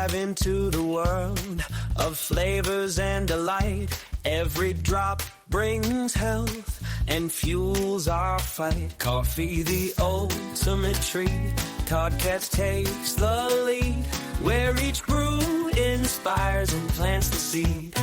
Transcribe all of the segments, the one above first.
dive into the world of flavors and delight. Every drop brings health and fuels our fight. Coffee, the ultimate treat. Todd Katz takes the lead, where each brew inspires and plants the seed.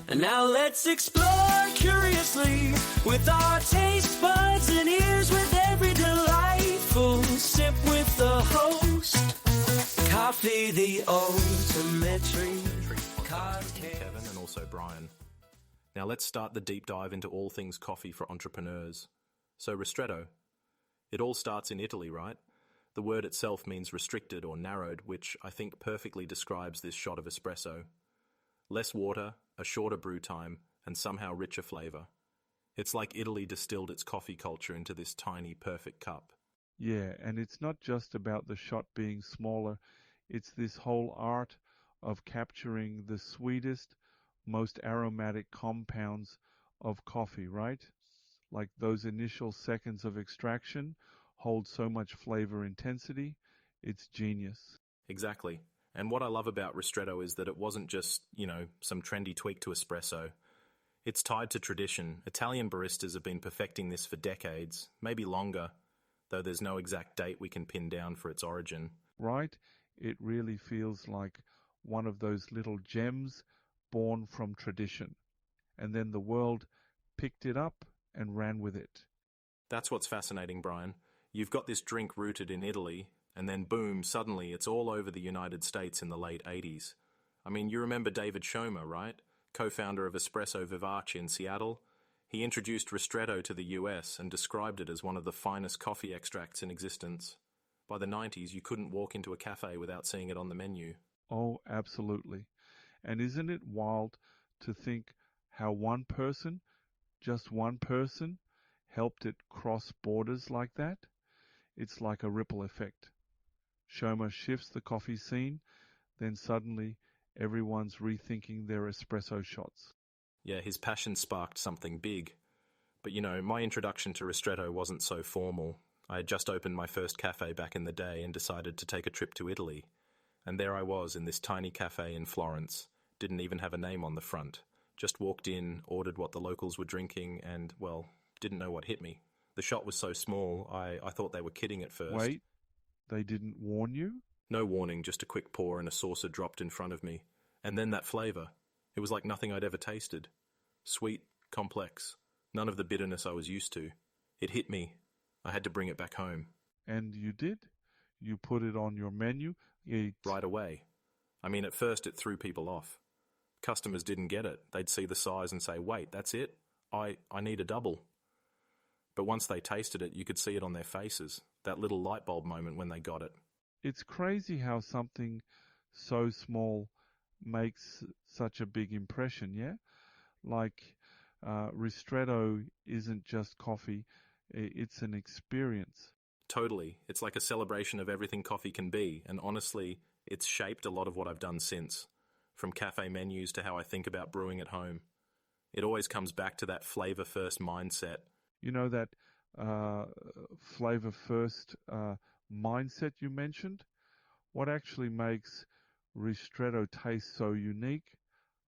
And now let's explore curiously with our taste buds and ears, with every delightful sip with the host. Coffee, the ultimate treat. Kevin and also Brian. Now let's start the deep dive into all things coffee for entrepreneurs. So Ristretto. It all starts in Italy, right? The word itself means restricted or narrowed, which I think perfectly describes this shot of espresso. Less water, a shorter brew time, and somehow richer flavor. It's like Italy distilled its coffee culture into this tiny, perfect cup. Yeah, and it's not just about the shot being smaller. It's this whole art of capturing the sweetest, most aromatic compounds of coffee, right? Like those initial seconds of extraction hold so much flavor intensity. It's genius. Exactly. And what I love about Ristretto is that it wasn't just, some trendy tweak to espresso. It's tied to tradition. Italian baristas have been perfecting this for decades, maybe longer, though there's no exact date we can pin down for its origin. Right? It really feels like one of those little gems born from tradition. And then the world picked it up and ran with it. That's what's fascinating, Brian. You've got this drink rooted in Italy, and then boom, suddenly it's all over the United States in the late 80s. I mean, you remember David Schomer, right? Co-founder of Espresso Vivace in Seattle. He introduced Ristretto to the US and described it as one of the finest coffee extracts in existence. By the 90s, you couldn't walk into a cafe without seeing it on the menu. Oh, absolutely. And isn't it wild to think how one person, just one person, helped it cross borders like that? It's like a ripple effect. Schomer shifts the coffee scene, then suddenly everyone's rethinking their espresso shots. Yeah, his passion sparked something big. But my introduction to Ristretto wasn't so formal. I had just opened my first cafe back in the day and decided to take a trip to Italy. And there I was in this tiny cafe in Florence. Didn't even have a name on the front. Just walked in, ordered what the locals were drinking, and, didn't know what hit me. The shot was so small, I thought they were kidding at first. Wait, they didn't warn you? No warning, just a quick pour and a saucer dropped in front of me. And then that flavor. It was like nothing I'd ever tasted. Sweet, complex. None of the bitterness I was used to. It hit me. I had to bring it back home. And you did? You put it on your menu? Right away. I mean, at first it threw people off. Customers didn't get it. They'd see the size and say, wait, that's it? I need a double. But once they tasted it, you could see it on their faces. That little light bulb moment when they got it. It's crazy how something so small makes such a big impression, yeah? Like, Ristretto isn't just coffee, it's an experience. Totally. It's like a celebration of everything coffee can be, and honestly, it's shaped a lot of what I've done since. From cafe menus to how I think about brewing at home. It always comes back to that flavor-first mindset. You know that flavor-first mindset you mentioned? What actually makes Ristretto taste so unique?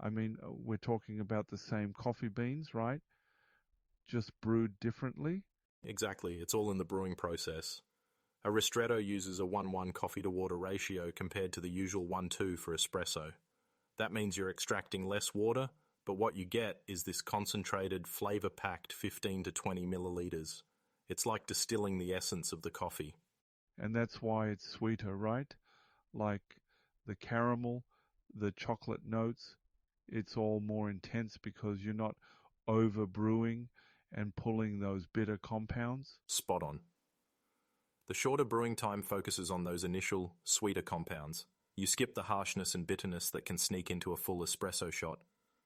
I mean, we're talking about the same coffee beans, right? Just brewed differently? Exactly. It's all in the brewing process. A Ristretto uses a 1:1 coffee-to-water ratio compared to the usual 1:2 for espresso. That means you're extracting less water, but what you get is this concentrated, flavor-packed 15 to 20 milliliters. It's like distilling the essence of the coffee. And that's why it's sweeter, right? Like the caramel, the chocolate notes, it's all more intense because you're not over brewing and pulling those bitter compounds. Spot on. The shorter brewing time focuses on those initial, sweeter compounds. You skip the harshness and bitterness that can sneak into a full espresso shot.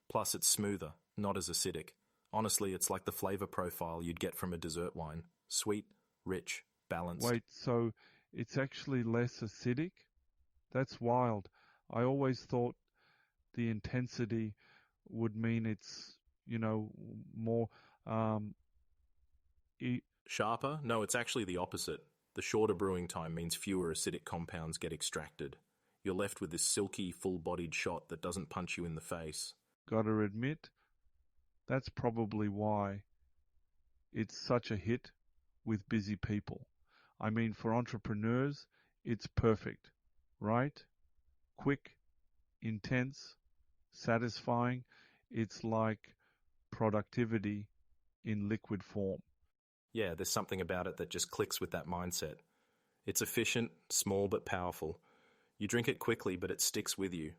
Plus, it's smoother, not as acidic. Honestly, it's like the flavor profile you'd get from a dessert wine. Sweet, rich, balanced. Wait, so it's actually less acidic? That's wild. I always thought the intensity would mean it's, more sharper? No, it's actually the opposite. The shorter brewing time means fewer acidic compounds get extracted. You're left with this silky, full-bodied shot that doesn't punch you in the face. Gotta admit, that's probably why it's such a hit with busy people. I mean, for entrepreneurs, it's perfect, right? Quick, intense, satisfying. It's like productivity in liquid form. Yeah, there's something about it that just clicks with that mindset. It's efficient, small but powerful. You drink it quickly, but it sticks with you.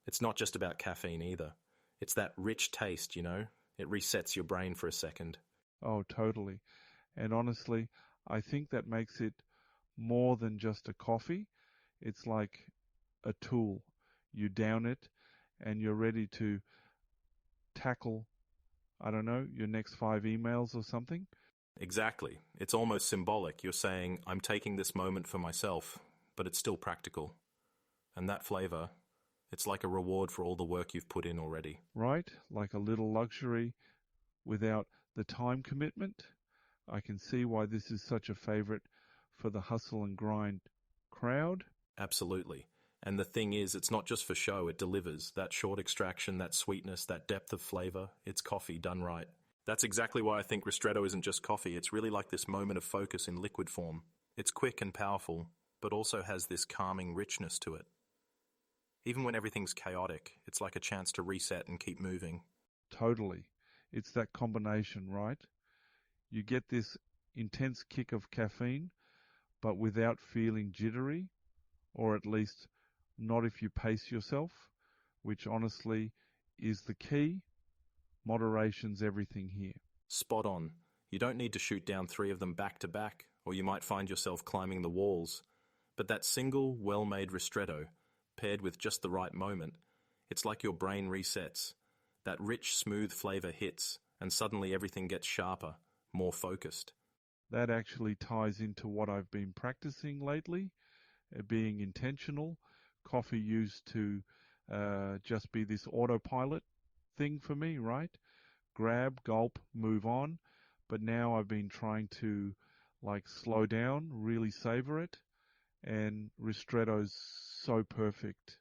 It's not just about caffeine either. It's that rich taste, you know? It resets your brain for a second. Oh, totally. And honestly, I think that makes it more than just a coffee. It's like a tool. You down it and you're ready to tackle, I don't know, your next 5 emails or something. Exactly. It's almost symbolic. You're saying, I'm taking this moment for myself, but it's still practical. And that flavor, it's like a reward for all the work you've put in already. Right? Like a little luxury without the time commitment. I can see why this is such a favorite for the hustle and grind crowd. Absolutely. And the thing is, it's not just for show, it delivers. That short extraction, that sweetness, that depth of flavor, it's coffee done right. That's exactly why I think Ristretto isn't just coffee. It's really like this moment of focus in liquid form. It's quick and powerful, but also has this calming richness to it. Even when everything's chaotic, it's like a chance to reset and keep moving. Totally. It's that combination, right? You get this intense kick of caffeine, but without feeling jittery, or at least not if you pace yourself, which honestly is the key. Moderation's everything here. Spot on. You don't need to shoot down 3 of them back to back, or you might find yourself climbing the walls. But that single, well-made Ristretto, paired with just the right moment, it's like your brain resets. That rich, smooth flavor hits, and suddenly everything gets sharper, more focused. That actually ties into what I've been practicing lately, being intentional. Coffee used to just be this autopilot thing for me, right? Grab, gulp, move on. But now I've been trying to like slow down, really savor it. And Ristretto's so perfect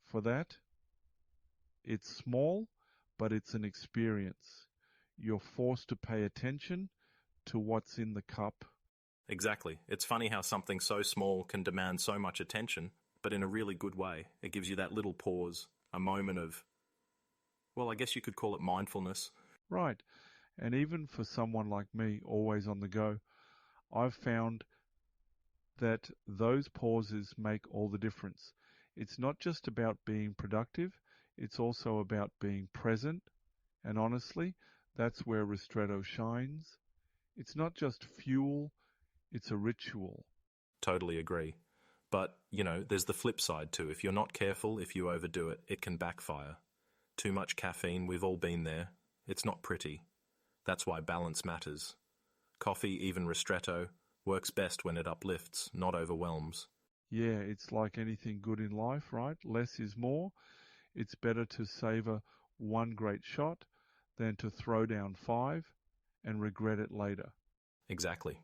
for that. It's small, but it's an experience. You're forced to pay attention to what's in the cup. Exactly. It's funny how something so small can demand so much attention, but in a really good way. It gives you that little pause, a moment of, well, I guess you could call it mindfulness. Right. And even for someone like me, always on the go, I've found that those pauses make all the difference. It's not just about being productive, it's also about being present. And honestly, that's where Ristretto shines. It's not just fuel, it's a ritual. Totally agree. But, you know, there's the flip side too. If you're not careful, if you overdo it, it can backfire. Too much caffeine, we've all been there. It's not pretty. That's why balance matters. Coffee, even Ristretto, works best when it uplifts, not overwhelms. Yeah, it's like anything good in life, right? Less is more. It's better to savor one great shot than to throw down 5 and regret it later. Exactly.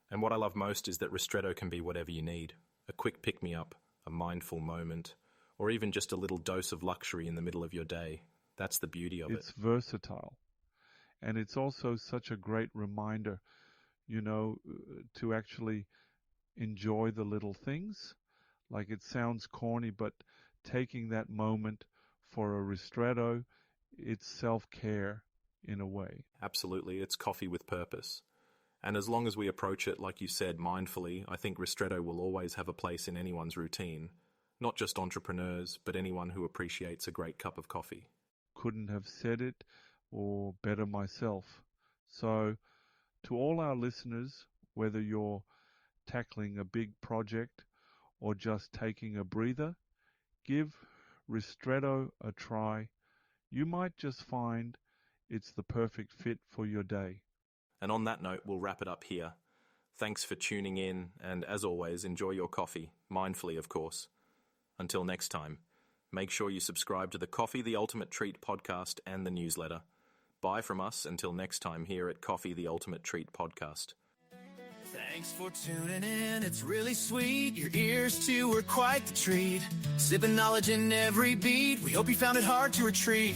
And what I love most is that Ristretto can be whatever you need. A quick pick-me-up, a mindful moment, or even just a little dose of luxury in the middle of your day. That's the beauty of it. It's versatile. And it's also such a great reminder, you know, to actually enjoy the little things. Like it sounds corny, but taking that moment for a Ristretto, it's self-care in a way. Absolutely, it's coffee with purpose. And as long as we approach it, like you said, mindfully, I think Ristretto will always have a place in anyone's routine. Not just entrepreneurs, but anyone who appreciates a great cup of coffee. Couldn't have said it or better myself. So, to all our listeners, whether you're tackling a big project or just taking a breather, give Ristretto a try. You might just find it's the perfect fit for your day. And on that note, we'll wrap it up here. Thanks for tuning in, and as always, enjoy your coffee, mindfully, of course. Until next time, make sure you subscribe to the Coffee the Ultimate Treat podcast and the newsletter. Bye from us until next time here at Coffee the Ultimate Treat podcast. Thanks for tuning in, it's really sweet. Your ears too were quite the treat. Sipping knowledge in every beat. We hope you found it hard to retreat.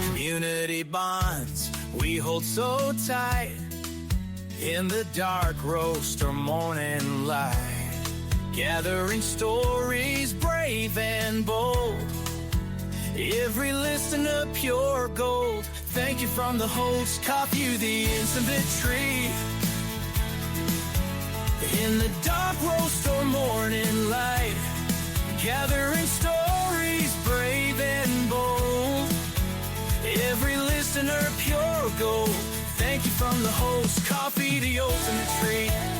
Community bonds we hold so tight. In the dark roast or morning light. Gathering stories brave and bold. Every listener pure gold. Thank you from the host, Coffee, the intimate treat. In the dark roast or morning light. Gathering stories brave and bold. Every listener pure gold. Thank you from the host, Coffee, the ultimate treat.